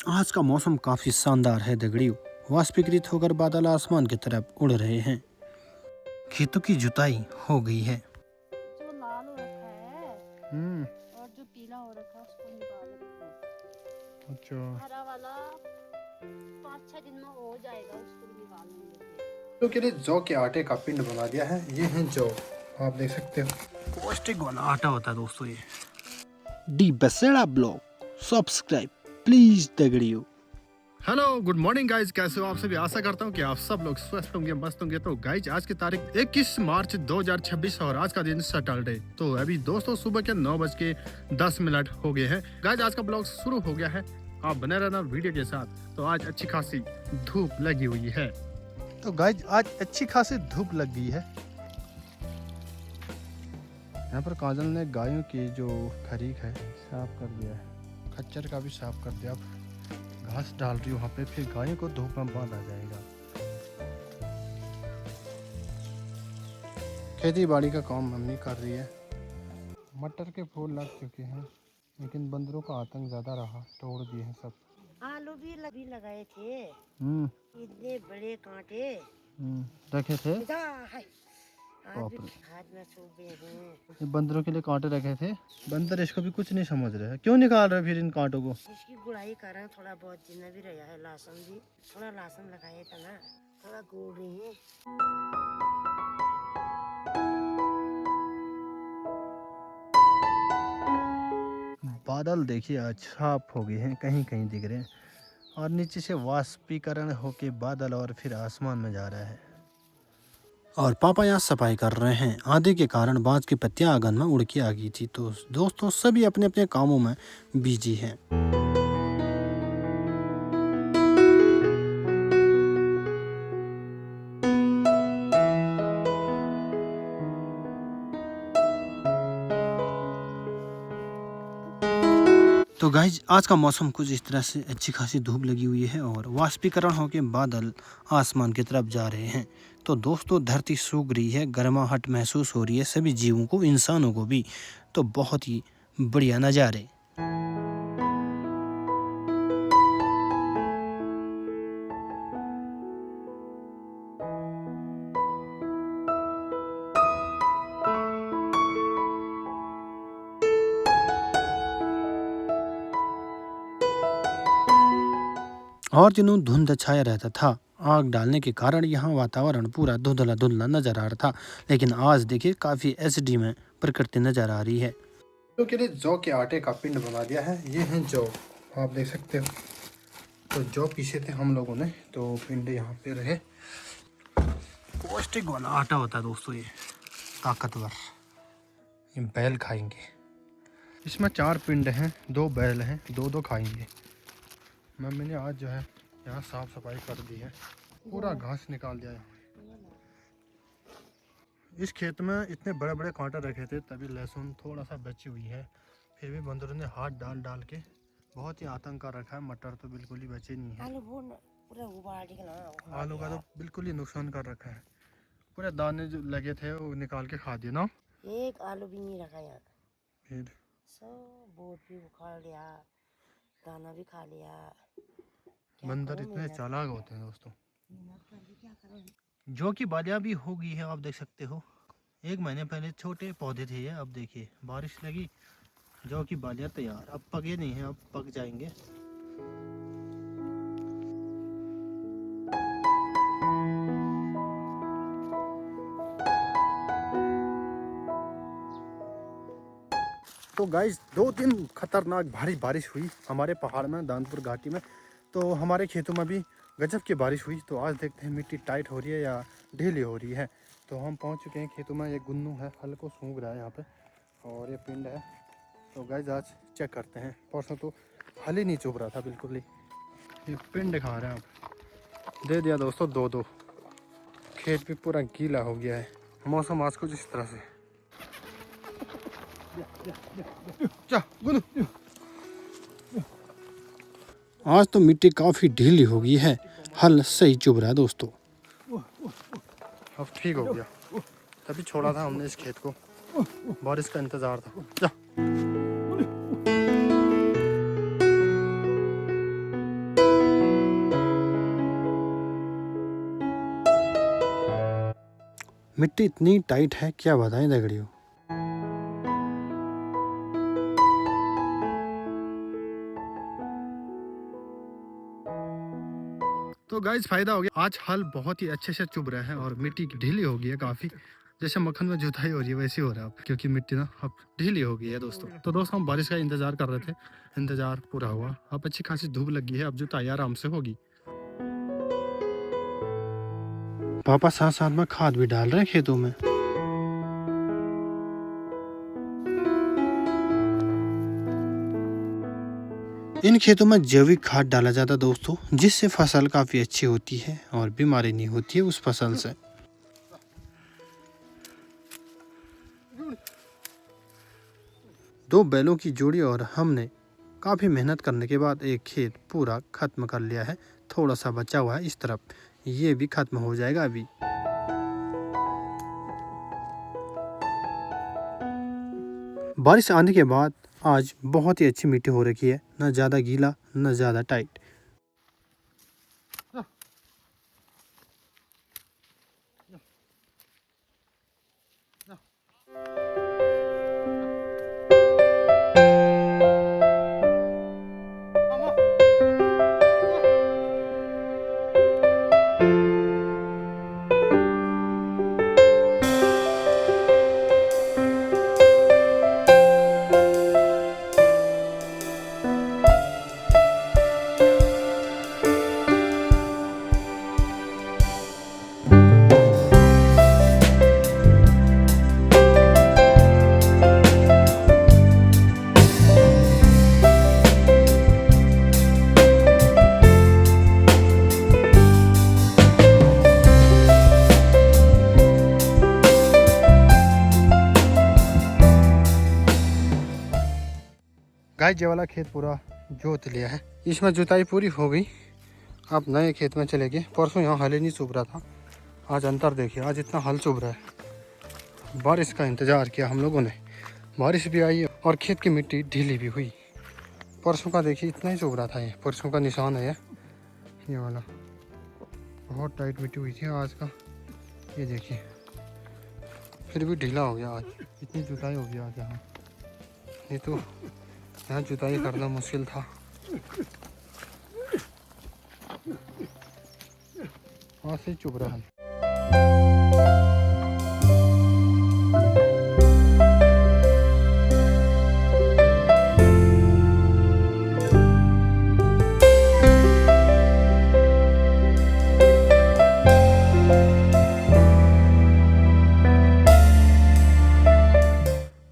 आज का मौसम काफी शानदार है दगड़ियों। वाष्पीकृत होकर बादल आसमान की तरफ उड़ रहे हैं। खेतों की जुताई हो गई है। जो लाल हो रखा है और जो पीला हो रखा है उसको निकाल रखो। अच्छा, हरा वाला 5-6 दिन में हो जाएगा, उसको भी निकाल लेंगे। तो के लिए जौ के आटे का पिंड बना दिया है। ये है जौ, आप देख सकते हो पौष्टिक वाला आटा होता है दोस्तों। ये D Baseda blog subscribe please दगड़ियों। हेलो गुड मॉर्निंग गाइज, कैसे हो आप सभी। आशा करता हूँ कि आप सब लोग स्वस्थ होंगे, मस्त होंगे। तो गाइज आज की तारीख 21 मार्च 2026 और आज का दिन सैटरडे। तो अभी दोस्तों सुबह के 9:10 हो गए हैं। गाइज आज का ब्लॉग शुरू हो गया है, आप बने रहना वीडियो के साथ। तो आज अच्छी खासी धूप लगी हुई है। तो गाइज आज अच्छी खासी धूप लग गई है। यहाँ पर काजल ने गायों की जो खरीक है साफ कर दिया है, खच्चर का भी साफ कर दिया। घास डाल रही वहाँ पे, फिर गायों को धूप में बांधा जाएगा। खेती बाड़ी का काम मम्मी कर रही है। मटर के फूल लग चुके हैं, लेकिन बंदरों का आतंक ज्यादा रहा, तोड़ दिए हैं सब। आलू भी लगाए थे, इतने बड़े कांटे रखे थे। हाथ में सूख गए हैं। ये बंदरों के लिए कांटे रखे थे। बंदर इसको भी कुछ नहीं समझ रहे हैं, क्यों निकाल रहे फिर इन कांटों को। इसकी गुड़ाई कर रहे हैं, थोड़ा बहुत जितना भी रहा है। लहसुन भी थोड़ा लहसुन लगाया था ना, थोड़ा गोड़ रही है। बादल देखिए आज साफ हो गए हैं, कहीं कहीं दिख रहे हैं, और नीचे से वाष्पीकरण होके बादल और फिर आसमान में जा रहा है। और पापा यहाँ सफाई कर रहे हैं। आंधी के कारण बांस की पत्तियां आंगन में उड़ के आ गई थी। तो दोस्तों सभी अपने अपने कामों में बिजी हैं। तो गाइज आज का मौसम कुछ इस तरह से, अच्छी खासी धूप लगी हुई है और वाष्पीकरण होकर बादल आसमान की तरफ जा रहे हैं। तो दोस्तों धरती सूख रही है, गर्माहट महसूस हो रही है सभी जीवों को, इंसानों को भी। तो बहुत ही बढ़िया नज़ारे। और दिनों धुंध छाया रहता था। आग डालने के कारण यहाँ वातावरण पूरा धुंधला धुंधला नजर आ रहा था, लेकिन आज देखिए काफी एचडी में प्रकृति नजर आ रही है। तो के लिए जौ के आटे का पिंड बना दिया है। ये है जौ, आप देख सकते हो। तो जौ पीसे थे हम लोगों ने, तो पिंड यहाँ पे रहे। पौष्टिक वाला आटा होता है दोस्तों, ये ताकतवर, ये बैल खाएंगे। इसमें 4 पिंड हैं, 2 बैल हैं, 2 खाएंगे। मम्मी ने आज जो है यहाँ साफ सफाई कर दी है, पूरा घास निकाल दिया है। इस खेत में इतने बड़े बड़े कांटे रखे थे, तभी लहसुन थोड़ा सा बची हुई है। फिर भी बंदरों ने हाथ डाल डाल के बहुत ही आतंक कर रखा है। मटर तो बिल्कुल ही बचे नहीं है। आलू का तो बिल्कुल ही नुकसान कर रखा है। पूरे दाने जो लगे थे वो निकाल के खा दिए ना। एक आलू भी नहीं रखा यहाँ, फिर सब बोट भी उखाड़ लिया, दाना भी खा लिया। बंदर इतने चालाक होते हैं दोस्तों। जो कि बालियाँ भी हो गई है, आप देख सकते हो। 1 महीने पहले छोटे पौधे थे ये, अब देखिए बारिश लगी, जो कि बालियाँ तैयार। अब पके नहीं है, अब पक जाएंगे। तो गाइस 2 दिन खतरनाक भारी बारिश हुई हमारे पहाड़ में, दानपुर घाटी में। तो हमारे खेतों में भी गजब की बारिश हुई। तो आज देखते हैं मिट्टी टाइट हो रही है या ढीली हो रही है। तो हम पहुंच चुके हैं खेतों में। एक गुन्नू है, फल को सूंघ रहा है यहाँ पे, और ये पिंड है। तो गाइस आज चेक करते हैं। परसों तो फल ही नहीं चुभ रहा था बिल्कुल ही, ये पिंड खा रहे हैं। आप दे दिया दोस्तों 2-2। खेत भी पूरा गीला हो गया है। मौसम आज कुछ इस तरह से। आज तो मिट्टी काफी ढीली हो गई है, हल सही चुभ रहा है दोस्तों। अब ठीक हो गया, तभी छोड़ा था हमने इस खेत को, बारिश का इंतजार था। जा। मिट्टी इतनी टाइट है क्या बताएं दगड़ियों। तो गाइस फायदा हो गया, आज हल बहुत ही अच्छे से चुभ रहा है और मिट्टी ढीली हो गई है काफी। जैसे मक्खन में जुताई हो रही है वैसी हो रहा है अब, क्योंकि मिट्टी ना अब ढीली हो गई है दोस्तों। तो दोस्तों हम बारिश का इंतजार कर रहे थे, इंतजार पूरा हुआ। अब अच्छी खासी धूप लगी है, अब जुताई आराम से होगी। पापा साथ साथ में खाद भी डाल रहे हैं खेतों में। इन खेतों में जैविक खाद डाला जाता है दोस्तों, जिससे फसल काफी अच्छी होती है और बीमारी नहीं होती है उस फसल से। दो बैलों की जोड़ी और हमने काफी मेहनत करने के बाद एक खेत पूरा खत्म कर लिया है। थोड़ा सा बचा हुआ है इस तरफ, ये भी खत्म हो जाएगा अभी। बारिश आने के बाद आज बहुत ही अच्छी मिट्टी हो रखी है, न ज़्यादा गीला न ज़्यादा टाइट। गाइस ये वाला खेत पूरा जोत लिया है, इसमें जुताई पूरी हो गई। अब नए खेत में चले गए। परसों यहाँ हल ही नहीं चुभ रहा था, आज अंतर देखिए, आज इतना हल चुभ रहा है। बारिश का इंतज़ार किया हम लोगों ने, बारिश भी आई और खेत की मिट्टी ढीली भी हुई। परसों का देखिए इतना ही चुभ रहा था, ये परसों का निशान है ये वाला। बहुत टाइट मिट्टी हुई थी, आज का ये देखिए फिर भी ढीला हो गया। आज इतनी जुताई हो गई आज यहाँ, नहीं तो यहाँ जुताई करना मुश्किल था। वहाँ से चुभ रहा है।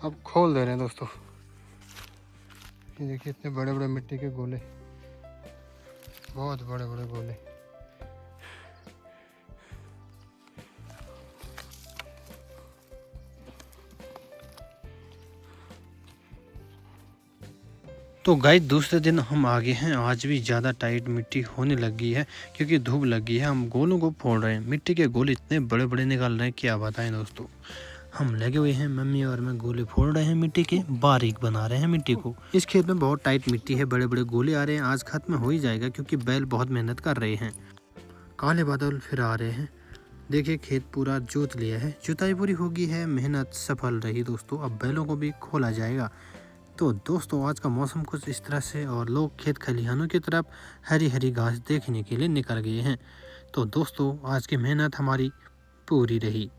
अब खोल दे रहे हैं दोस्तों, ये देखिए इतने बड़े बड़े मिट्टी के गोले, बहुत बड़े बड़े गोले। तो गाइस दूसरे दिन हम आगे हैं, आज भी ज़्यादा टाइट मिट्टी होने लगी है क्योंकि धूप लगी है। हम गोलों को फोड़ रहे हैं, मिट्टी के गोले इतने बड़े बड़े निकाल रहे हैं क्या बताएं दोस्तों। हम लगे हुए हैं, मम्मी और मैं गोले फोड़ रहे हैं, मिट्टी के बारीक बना रहे हैं मिट्टी को। इस खेत में बहुत टाइट मिट्टी है, बड़े बड़े गोले आ रहे हैं। आज खत्म हो ही जाएगा क्योंकि बैल बहुत मेहनत कर रहे हैं। काले बादल फिर आ रहे हैं, देखिए खेत पूरा जोत लिया है, जुताई पूरी हो गई है, मेहनत सफल रही दोस्तों। अब बैलों को भी खोला जाएगा। तो दोस्तों आज का मौसम कुछ इस तरह से और लोग खेत खलिहानों की तरफ हरी हरी घास देखने के लिए निकल गए हैं। तो दोस्तों आज की मेहनत हमारी पूरी रही।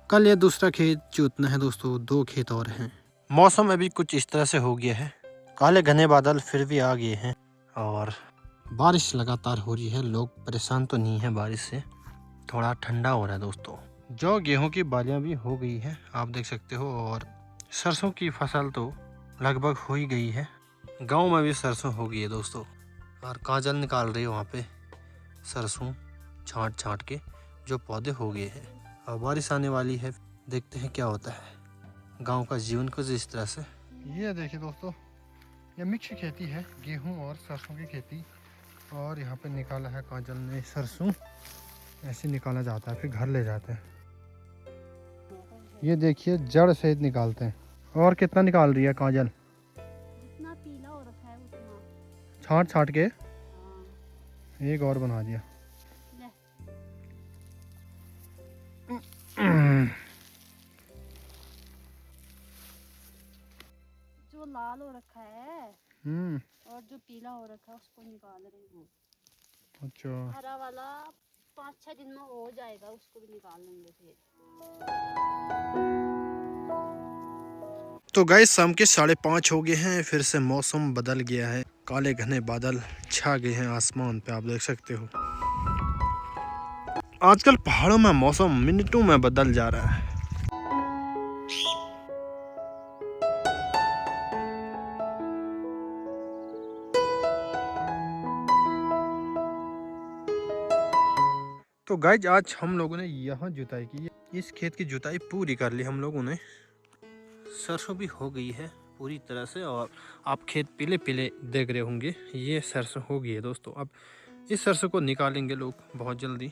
कल ये दूसरा खेत जोतना है दोस्तों, 2 खेत और हैं। मौसम अभी कुछ इस तरह से हो गया है, काले घने बादल फिर भी आ गए हैं और बारिश लगातार हो रही है। लोग परेशान तो नहीं है बारिश से, थोड़ा ठंडा हो रहा है दोस्तों। जो गेहूं की बालियां भी हो गई है आप देख सकते हो, और सरसों की फसल तो लगभग हो ही गई है। गांव में भी सरसों हो गई है दोस्तों, और काजल निकाल रही है वहाँ पे सरसों छांट छांट के, जो पौधे हो गए हैं। और बारिश आने वाली है, देखते हैं क्या होता है। गांव का जीवन कुछ इस तरह से। ये देखिए दोस्तों, ये मिक्स खेती है, गेहूं और सरसों की खेती। और यहाँ पे निकाला है काजल ने सरसों, ऐसे निकाला जाता है फिर घर ले जाते हैं। ये देखिए जड़ सहित निकालते हैं। और कितना निकाल रही है काजल? इतना पीला हो रखा है उतना। छांट छांट के हाँ। एक और बना दिया। ले। लाल हो रखा है और जो पीला हो रखा है उसको निकाल रहे हैं। अच्छा। हरा वाला 5-6 दिन में हो जाएगा, उसको भी निकाल लेंगे फिर। तो गाइस शाम के 5:30 हो गए हैं, फिर से मौसम बदल गया है, काले घने बादल छा गए हैं आसमान पे, आप देख सकते हो। आजकल पहाड़ों में मौसम मिनटों में बदल जा रहा है। तो गाइस आज हम लोगों ने यहाँ जुताई की है, इस खेत की जुताई पूरी कर ली हम लोगों ने। सरसों भी हो गई है पूरी तरह से, और आप खेत पीले पीले देख रहे होंगे, ये सरसों हो गई है दोस्तों। अब इस सरसों को निकालेंगे लोग बहुत जल्दी।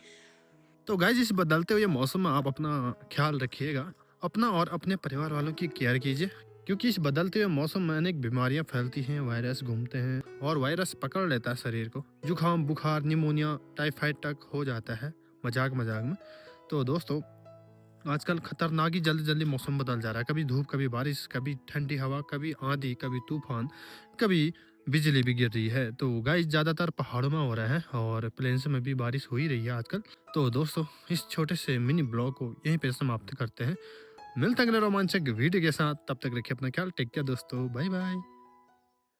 तो गाइस इस बदलते हुए मौसम में आप अपना ख्याल रखिएगा, अपना और अपने परिवार वालों की केयर कीजिए, क्योंकि इस बदलते हुए मौसम में अनेक बीमारियां फैलती हैं, वायरस घूमते हैं और वायरस पकड़ लेता है शरीर को, जुकाम बुखार निमोनिया टाइफाइड तक हो जाता है मजाक मजाक में। तो दोस्तों आजकल खतरनाक ही जल्दी जल्दी मौसम बदल जा रहा है, कभी धूप कभी बारिश, कभी ठंडी हवा, कभी आंधी, कभी तूफान, कभी बिजली भी गिर रही है। तो गाइस ज़्यादातर पहाड़ों में हो रहा है और प्लेन्स में भी बारिश हो ही रही है आजकल। तो दोस्तों इस छोटे से मिनी ब्लॉग को यहीं पे समाप्त करते हैं, मिलते हैं अगले रोमांचक वीडियो के साथ, तब तक रखिए अपना ख्याल, टेक केयर दोस्तों, बाय बाय।